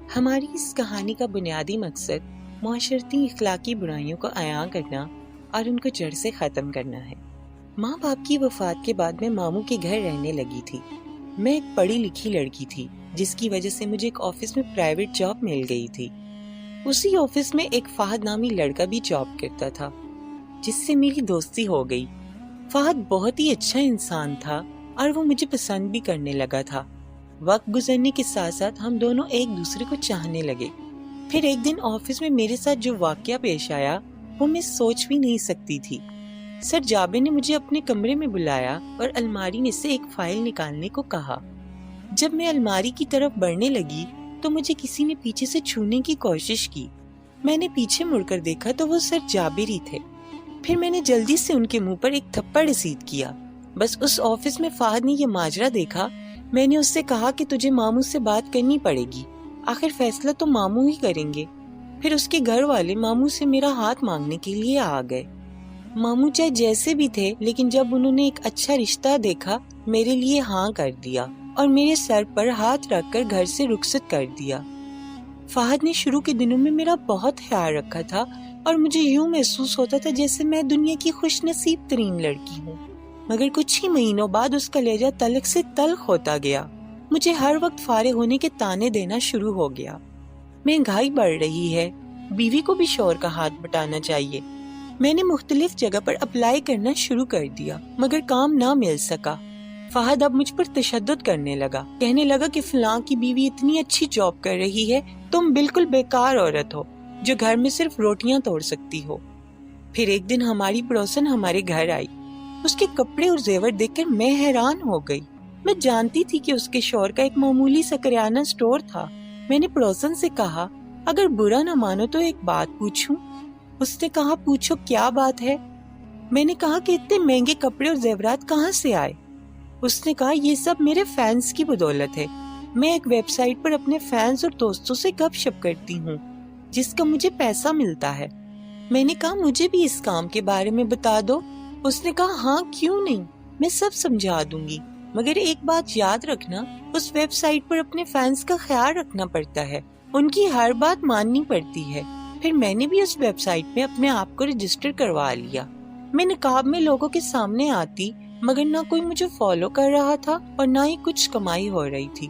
ہماری اس کہانی کا بنیادی مقصد معاشرتی اخلاقی برائیوں کو عیاں کرنا اور ان کو جڑ سے ختم کرنا ہے۔ ماں باپ کی وفات کے بعد میں ماموں کے گھر رہنے لگی تھی۔ میں ایک پڑھی لکھی لڑکی تھی جس کی وجہ سے مجھے ایک آفس میں پرائیویٹ جاب مل گئی تھی۔ اسی آفس میں ایک فہد نامی لڑکا بھی جاب کرتا تھا جس سے میری دوستی ہو گئی۔ فہد بہت ہی اچھا انسان تھا اور وہ مجھے پسند بھی کرنے لگا تھا۔ وقت گزرنے کے ساتھ ساتھ ہم دونوں ایک دوسرے کو چاہنے لگے۔ پھر ایک دن آفس میں میرے ساتھ جو واقعہ پیش آیا وہ میں سوچ بھی نہیں سکتی تھی۔ سر جابر نے مجھے اپنے کمرے میں بلایا اور الماری میں سے ایک فائل نکالنے کو کہا۔ جب میں الماری کی طرف بڑھنے لگی تو مجھے کسی نے پیچھے سے چھونے کی کوشش کی۔ میں نے پیچھے مڑ کر دیکھا تو وہ سر جابر ہی تھے۔ پھر میں نے جلدی سے ان کے منہ پر ایک تھپڑ رسید کیا۔ بس اس آفس میں فہد نے یہ ماجرا دیکھا۔ میں نے اس سے کہا کہ تجھے ماموں سے بات کرنی پڑے گی، آخر فیصلہ تو ماموں ہی کریں گے۔ پھر اس کے گھر والے ماموں سے میرا ہاتھ مانگنے کے لیے آ گئے۔ ماموں چاہے جیسے بھی تھے لیکن جب انہوں نے ایک اچھا رشتہ دیکھا میرے لیے ہاں کر دیا اور میرے سر پر ہاتھ رکھ کر گھر سے رخصت کر دیا۔ فہد نے شروع کے دنوں میں میرا بہت خیال رکھا تھا اور مجھے یوں محسوس ہوتا تھا جیسے میں دنیا کی خوش نصیب ترین لڑکی ہوں، مگر کچھ ہی مہینوں بعد اس کا لہجہ تلخ سے تلخ ہوتا گیا۔ مجھے ہر وقت فارغ ہونے کے طعنے دینا شروع ہو گیا۔ مہنگائی بڑھ رہی ہے، بیوی کو بھی شوہر کا ہاتھ بٹانا چاہیے۔ میں نے مختلف جگہ پر اپلائی کرنا شروع کر دیا مگر کام نہ مل سکا۔ فہد اب مجھ پر تشدد کرنے لگا، کہنے لگا کہ فلاں کی بیوی اتنی اچھی جاب کر رہی ہے، تم بالکل بیکار عورت ہو جو گھر میں صرف روٹیاں توڑ سکتی ہو۔ پھر ایک دن ہماری پڑوسن ہمارے گھر آئی۔ اس کے کپڑے اور زیور دیکھ کر میں حیران ہو گئی۔ میں جانتی تھی کہ اس کے شوہر کا ایک معمولی سا کریانہ سٹور تھا۔ میں نے پڑوسن سے کہا اگر برا نہ مانو تو ایک بات پوچھوں؟ اس نے کہا پوچھو کیا بات ہے؟ میں نے کہا کہ اتنے مہنگے کپڑے اور زیورات کہاں سے آئے؟ اس نے کہا یہ سب میرے فینس کی بدولت ہے۔ میں ایک ویب سائٹ پر اپنے فینس اور دوستوں سے گپ شپ کرتی ہوں جس کا مجھے پیسہ ملتا ہے۔ میں نے کہا مجھے بھی اس کام کے بارے میں بتا دو۔ اس نے کہا ہاں کیوں نہیں، میں سب سمجھا دوں گی، مگر ایک بات یاد رکھنا، اس ویب سائٹ پر اپنے فینس کا خیال رکھنا پڑتا ہے، ان کی ہر بات ماننی پڑتی ہے۔ پھر میں نے بھی اس ویب سائٹ میں اپنے آپ کو رجسٹر کروا لیا۔ میں نقاب میں لوگوں کے سامنے آتی مگر نہ کوئی مجھے فالو کر رہا تھا اور نہ ہی کچھ کمائی ہو رہی تھی۔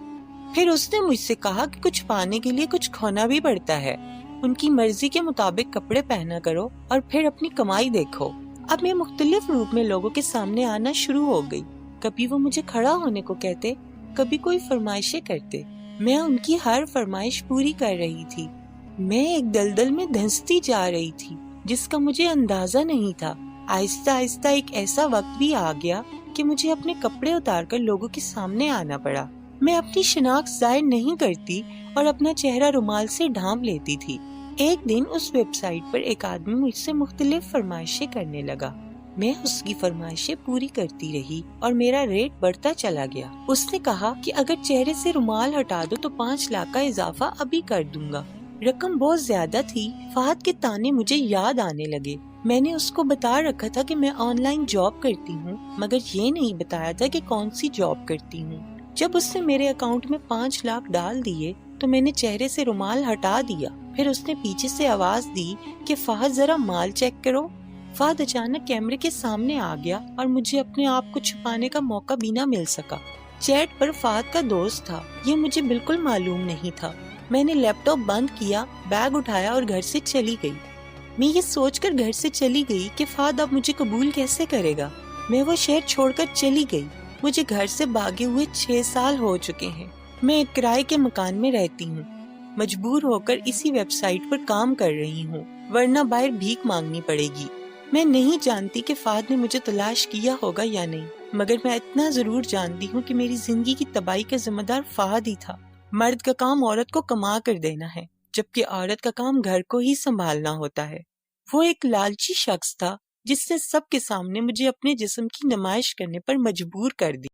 پھر اس نے مجھ سے کہا کہ کچھ پانے کے لیے کچھ کھونا بھی پڑتا ہے، ان کی مرضی کے مطابق کپڑے پہنا کرو اور پھر اپنی کمائی دیکھو۔ اب میں مختلف روپ میں لوگوں کے سامنے آنا شروع ہو گئی۔ کبھی وہ مجھے کھڑا ہونے کو کہتے، کبھی کوئی فرمائشیں کرتے، میں ان کی ہر فرمائش پوری کر رہی تھی۔ میں ایک دلدل میں دھنستی جا رہی تھی جس کا مجھے اندازہ نہیں تھا۔ آہستہ آہستہ ایک ایسا وقت بھی آ گیا کہ مجھے اپنے کپڑے اتار کر لوگوں کے سامنے آنا پڑا۔ میں اپنی شناخت ظاہر نہیں کرتی اور اپنا چہرہ رومال سے ڈھانپ لیتی تھی۔ ایک دن اس ویب سائٹ پر ایک آدمی مجھ سے مختلف فرمائشیں کرنے لگا۔ میں اس کی فرمائشیں پوری کرتی رہی اور میرا ریٹ بڑھتا چلا گیا۔ اس نے کہا کہ اگر چہرے سے رومال ہٹا دو تو 5 لاکھ کا اضافہ ابھی کر دوں گا۔ رقم بہت زیادہ تھی۔ فہد کے طعنے مجھے یاد آنے لگے۔ میں نے اس کو بتا رکھا تھا کہ میں آن لائن جاب کرتی ہوں مگر یہ نہیں بتایا تھا کہ کون سی جاب کرتی ہوں۔ جب اس نے میرے اکاؤنٹ میں 5 لاکھ ڈال دیے تو میں نے چہرے سے رومال ہٹا دیا۔ پھر اس نے پیچھے سے آواز دی کہ فہد ذرا مال چیک کرو۔ فہد اچانک کیمرے کے سامنے آ گیا اور مجھے اپنے آپ کو چھپانے کا موقع بھی نہ مل سکا۔ چیٹ پر فہد کا دوست تھا، یہ مجھے بالکل معلوم نہیں تھا۔ میں نے لیپ ٹاپ بند کیا، بیگ اٹھایا اور گھر سے چلی گئی۔ میں یہ سوچ کر گھر سے چلی گئی کہ فہد اب مجھے قبول کیسے کرے گا۔ میں وہ شہر چھوڑ کر چلی گئی۔ مجھے گھر سے بھاگے ہوئے 6 سال ہو چکے ہیں۔ میں ایک کرائے کے مکان میں رہتی ہوں، مجبور ہو کر اسی ویب سائٹ پر کام کر رہی ہوں، ورنہ باہر بھیک مانگنی پڑے گی۔ میں نہیں جانتی کہ فہد نے مجھے تلاش کیا ہوگا یا نہیں، مگر میں اتنا ضرور جانتی ہوں کہ میری زندگی کی تباہی کا ذمہ دار فہد ہی تھا۔ مرد کا کام عورت کو کما کر دینا ہے جبکہ عورت کا کام گھر کو ہی سنبھالنا ہوتا ہے۔ وہ ایک لالچی شخص تھا جس نے سب کے سامنے مجھے اپنے جسم کی نمائش کرنے پر مجبور کر دی۔